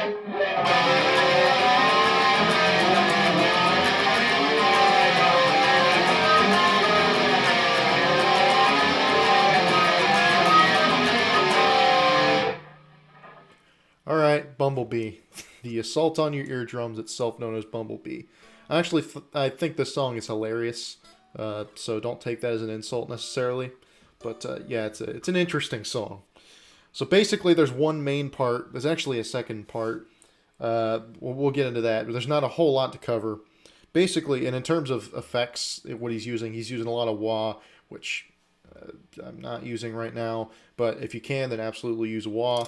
All right, Bumblebee. The assault on your eardrums, itself known as Bumblebee. I think this song is hilarious, so don't take that as an insult necessarily. But yeah, it's an interesting song. So basically, there's one main part. There's actually a second part. We'll get into that, but there's not a whole lot to cover. Basically, and in terms of effects, what he's using a lot of wah, which I'm not using right now. But if you can, then absolutely use wah.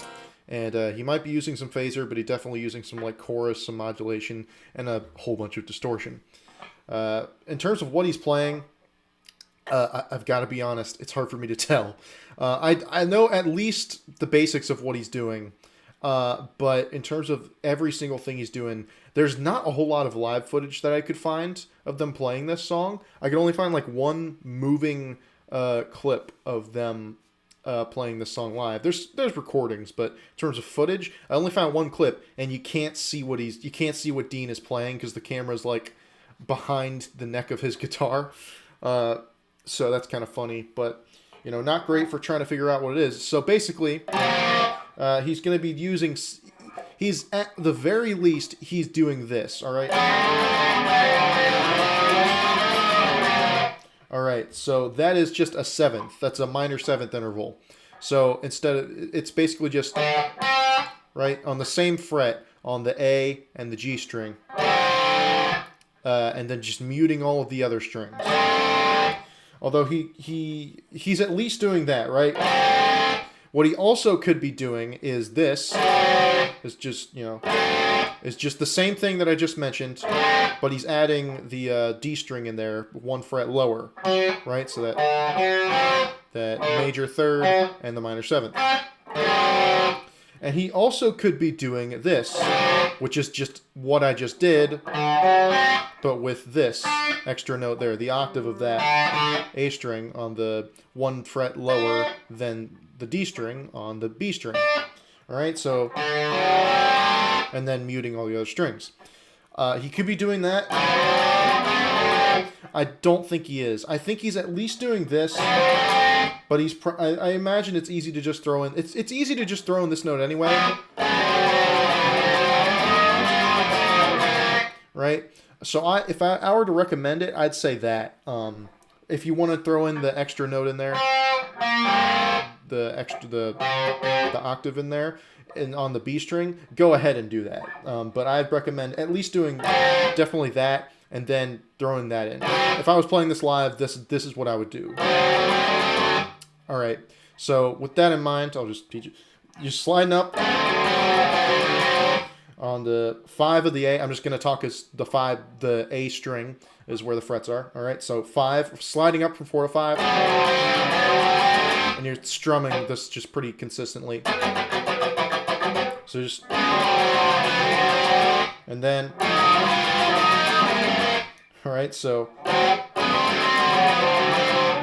And he might be using some phaser, but he's definitely using some like chorus, some modulation, and a whole bunch of distortion. In terms of what he's playing, I've got to be honest, it's hard for me to tell. I know at least the basics of what he's doing, but in terms of every single thing he's doing, there's not a whole lot of live footage that I could find of them playing this song. I could only find like one moving clip of them playing this song live. There's recordings, but in terms of footage, I only found one clip, and you can't see what Dean is playing because the camera's like behind the neck of his guitar. So that's kind of funny, but you know, not great for trying to figure out what it is. So basically, he's going to be using. He's at the very least, he's doing this. All right. All right, so that is just a seventh. That's a minor seventh interval. So instead of, it's basically just, right, on the same fret on the A and the G string. And then just muting all of the other strings. Although he's at least doing that, right? What he also could be doing is this. It's just, you know, it's just the same thing that I just mentioned, but he's adding the D string in there, one fret lower, right? So that major third and the minor seventh. And he also could be doing this, which is just what I just did, but with this extra note there, the octave of that A string on the one fret lower than the D string on the B string. All right, so, and then muting all the other strings. He could be doing that. I don't think he is. I think he's at least doing this, but I imagine it's easy to just throw in. It's easy to just throw in this note anyway. Right? So if I were to recommend it, I'd say that. If you want to throw in the extra note in there, the octave in there, and on the B string, go ahead and do that. But I'd recommend at least doing definitely that, and then throwing that in. If I was playing this live, this is what I would do. All right. So with that in mind, I'll just teach you. You're sliding up on the 5 of the A. I'm just going to talk as the A string is where the frets are. All right. So 5, sliding up from 4 to 5. And you're strumming this just pretty consistently. So just, and then, all right, so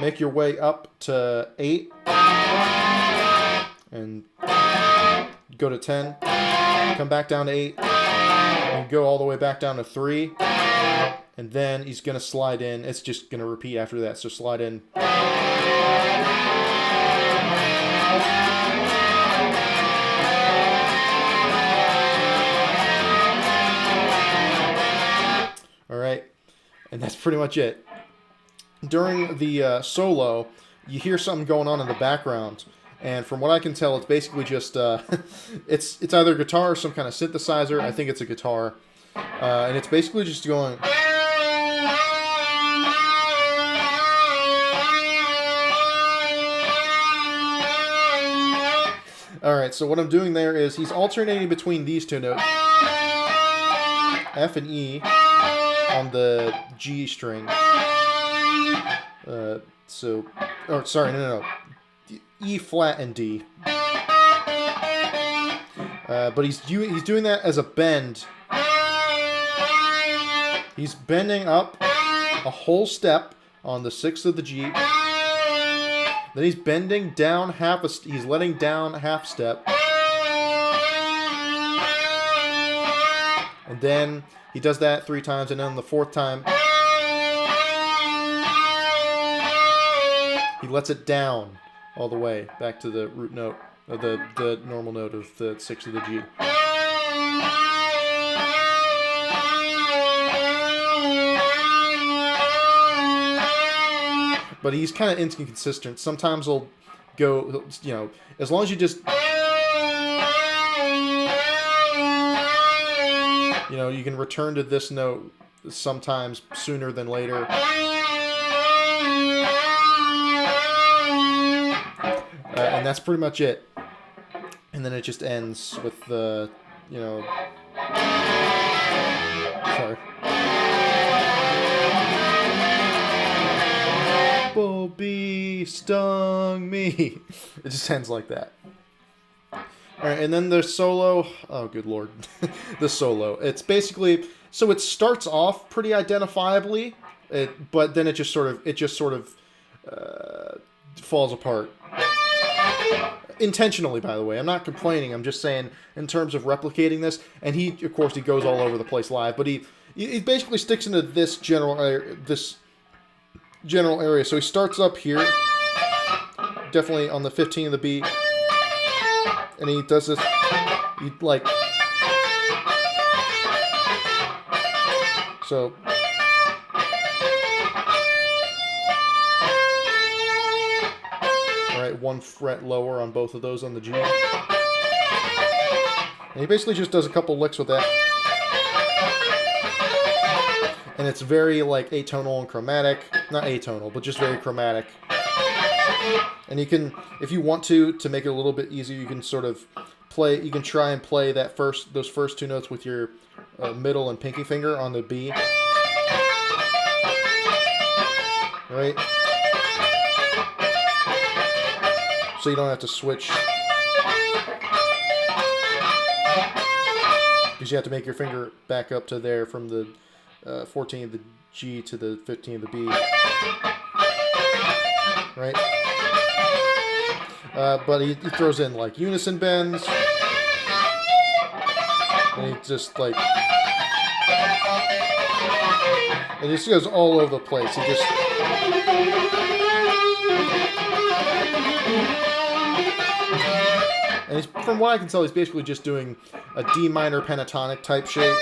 make your way up to 8 and go to 10, come back down to 8, and go all the way back down to 3, and then he's going to slide in. It's just going to repeat after that, so slide in. All right, and that's pretty much it. During the solo, you hear something going on in the background, and from what I can tell, it's basically just it's either guitar or some kind of synthesizer. I think it's a guitar, and it's basically just going. All right, so what I'm doing there is he's alternating between these two notes, F and E, on the G string. No, E flat and D. But he's doing that as a bend. He's bending up a whole step on the 6th of the G. Then he's bending down he's letting down half step. then he does that 3 times, and then on the 4th time, he lets it down all the way back to the root note, or the normal note of the 6th of the G. But he's kind of inconsistent. Sometimes he'll go, you know, as long as you just, you know, you can return to this note sometimes sooner than later. And that's pretty much it. And then it just ends with the, you know, sorry. Bumblebee stung me. It just ends like that. Alright, and then the solo. Oh, good lord. The solo. It's basically, so it starts off pretty identifiably, but then it just sort of falls apart. Intentionally, by the way. I'm not complaining. I'm just saying in terms of replicating this. And he, of course, he goes all over the place live, but he basically sticks into this general area. So he starts up here, definitely on the 15 of the beat, and he does this. He like so. Alright, 1 fret lower on both of those on the G. And he basically just does a couple licks with that. And it's very like atonal and chromatic. Not atonal, but just very chromatic. And you can, if you want to make it a little bit easier, you can sort of play, you can try and play those first 2 notes with your middle and pinky finger on the B. Right? So you don't have to switch. Because you have to make your finger back up to there from the 14 of the G to the 15 of the B. Right? But he throws in like unison bends. And he just like... And he just goes all over the place. He just... And from what I can tell, he's basically just doing a D minor pentatonic type shape.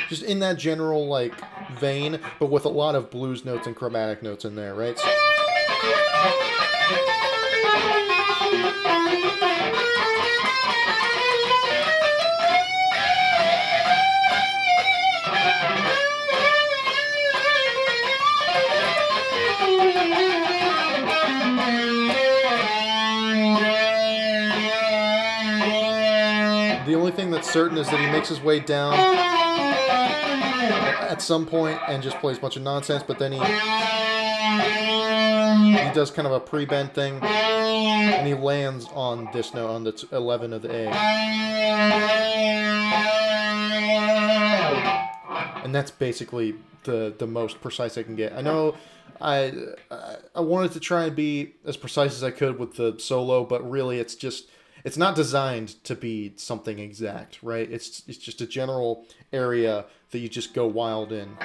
Just in that general, like, vein, but with a lot of blues notes and chromatic notes in there, right? The only thing that's certain is that he makes his way down at some point and just plays a bunch of nonsense, but then he does kind of a pre-bend thing, and he lands on this note, on the 11 of the A. And that's basically the most precise I can get. I know I wanted to try and be as precise as I could with the solo, but really it's not designed to be something exact, right? It's just a general area that you just go wild in.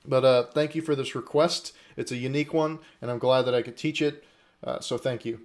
But thank you for this request. It's a unique one, and I'm glad that I could teach it. So thank you.